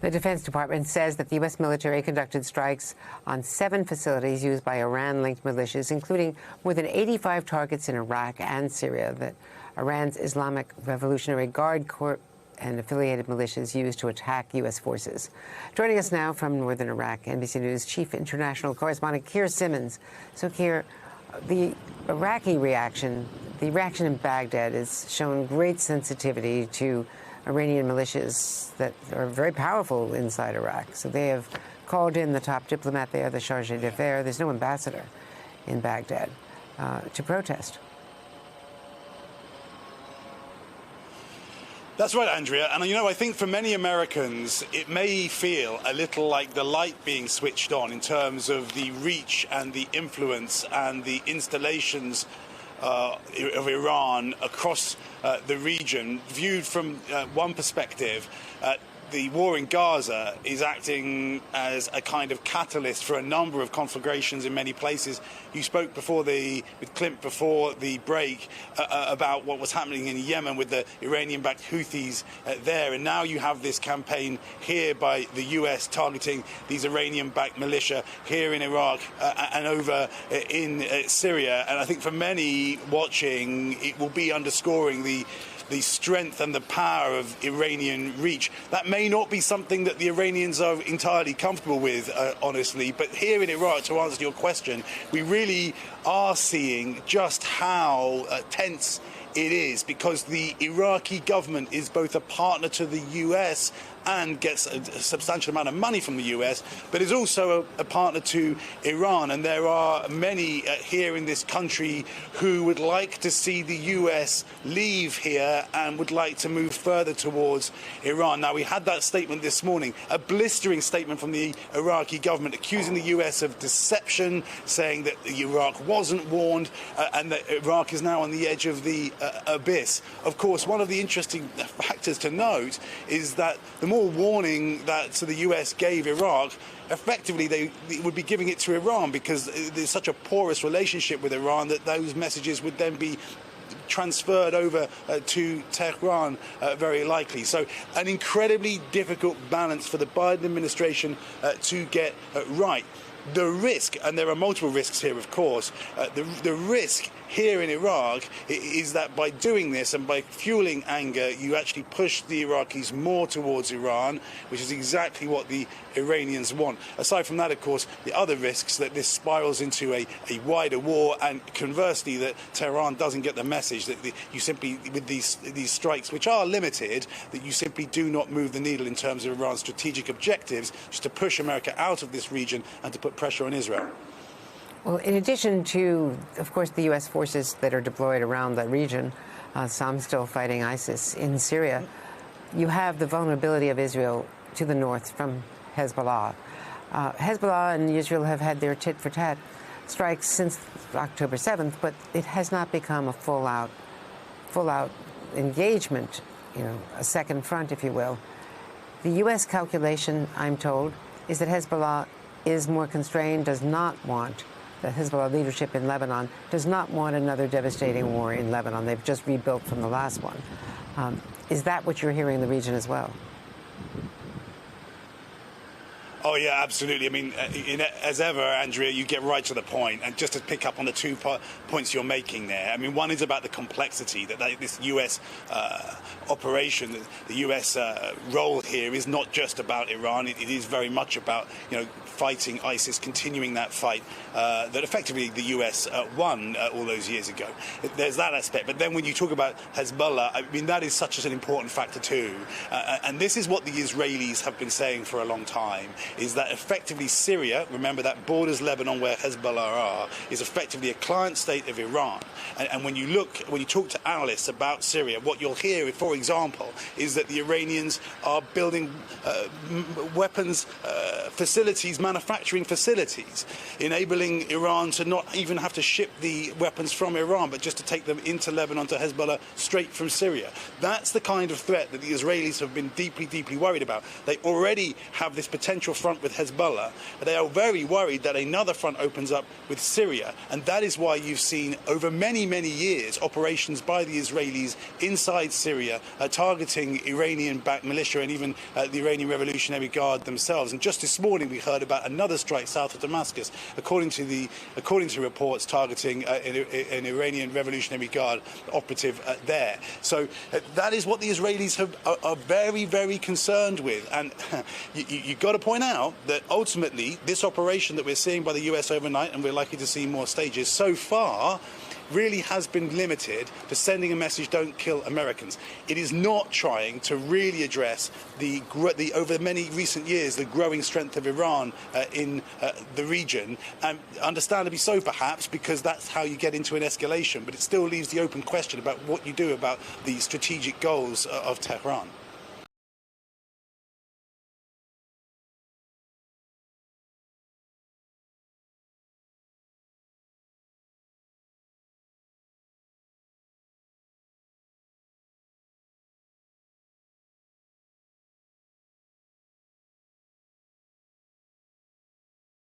The Defense Department says that the U.S. military conducted strikes on 7 facilities used by Iran-linked militias, including more than 85 targets in Iraq and Syria that Iran's Islamic Revolutionary Guard Corps and affiliated militias used to attack U.S. forces. Joining us now from northern Iraq, NBC News Chief International Correspondent Keir Simmons. So, Keir, the Iraqi reaction, the reaction in Baghdad has shown great sensitivity to Iranian militias that are very powerful inside Iraq. So they have called in the top diplomat there, the chargé d'affaires. There's no ambassador in Baghdad to protest. That's right, Andrea. And, I think for many Americans, it may feel a little like the light being switched on in terms of the reach and the influence and the installations of Iran across the region. Viewed from one perspective, the war in Gaza is acting as a kind of catalyst for a number of conflagrations in many places. You spoke with Clint before the break about what was happening in Yemen with the Iranian-backed Houthis there, and now you have this campaign here by the US targeting these Iranian-backed militia here in Iraq and over in Syria. And I think for many watching, it will be underscoring the strength and the power of Iranian reach. That may not be something that the Iranians are entirely comfortable with, honestly, but here in Iraq, to answer your question, we really are seeing just how tense it is, because the Iraqi government is both a partner to the US and gets a substantial amount of money from the US, but is also a partner to Iran. And there are many here in this country who would like to see the US leave here and would like to move further towards Iran. Now, we had that statement this morning, a blistering statement from the Iraqi government accusing the US of deception, saying that Iraq wasn't warned and that Iraq is now on the edge of the abyss. Of course, one of the interesting factors to note is that the more warning that the US gave Iraq, effectively they would be giving it to Iran, because there's such a porous relationship with Iran that those messages would then be transferred over to Tehran, very likely. So an incredibly difficult balance for the Biden administration to get right. The risk, and there are multiple risks here, of course, the risk here in Iraq is that by doing this and by fueling anger, you actually push the Iraqis more towards Iran, which is exactly what the Iranians want. Aside from that, of course, the other risks that this spirals into a wider war, and conversely that Tehran doesn't get the message that you simply, with these strikes, which are limited, that you simply do not move the needle in terms of Iran's strategic objectives, just to push America out of this region and to put pressure on Israel. Well, in addition to, of course, the U.S. forces that are deployed around that region, some still fighting ISIS in Syria, you have the vulnerability of Israel to the north from Hezbollah. Hezbollah and Israel have had their tit-for-tat strikes since October 7th, but it has not become a full-out engagement, a second front, if you will. The U.S. calculation, I'm told, is that Hezbollah is more constrained, does not want, the Hezbollah leadership in Lebanon does not want another devastating war in Lebanon. They've just rebuilt from the last one. Is that what you're hearing in the region as well? Oh, yeah, absolutely. I mean, as ever, Andrea, you get right to the point. And just to pick up on the two points you're making there, I mean, one is about the complexity that this U.S. operation, the U.S. role here is not just about Iran. It is very much about, fighting ISIS, continuing that fight that effectively the U.S. won all those years ago. There's that aspect. But then when you talk about Hezbollah, I mean, that is such an important factor too. And this is what the Israelis have been saying for a long time, is that effectively Syria, remember that borders Lebanon where Hezbollah are, is effectively a client state of Iran. And when you talk to analysts about Syria, what you'll hear, for example, is that the Iranians are building weapons facilities, manufacturing facilities, enabling Iran to not even have to ship the weapons from Iran, but just to take them into Lebanon to Hezbollah straight from Syria. That's the kind of threat that the Israelis have been deeply, deeply worried about. They already have this potential front with Hezbollah. They are very worried that another front opens up with Syria. And that is why you've seen over many, many years operations by the Israelis inside Syria targeting Iranian-backed militia and even the Iranian Revolutionary Guard themselves. And just this morning we heard about another strike south of Damascus, according to reports targeting an Iranian Revolutionary Guard operative there. So that is what the Israelis are very, very concerned with. And you've got to point out that ultimately this operation that we're seeing by the US overnight, and we're likely to see more stages, so far really has been limited to sending a message, don't kill Americans. It is not trying to really address the over many recent years, the growing strength of Iran in the region, and understandably so perhaps, because that's how you get into an escalation, but it still leaves the open question about what you do about the strategic goals of Tehran.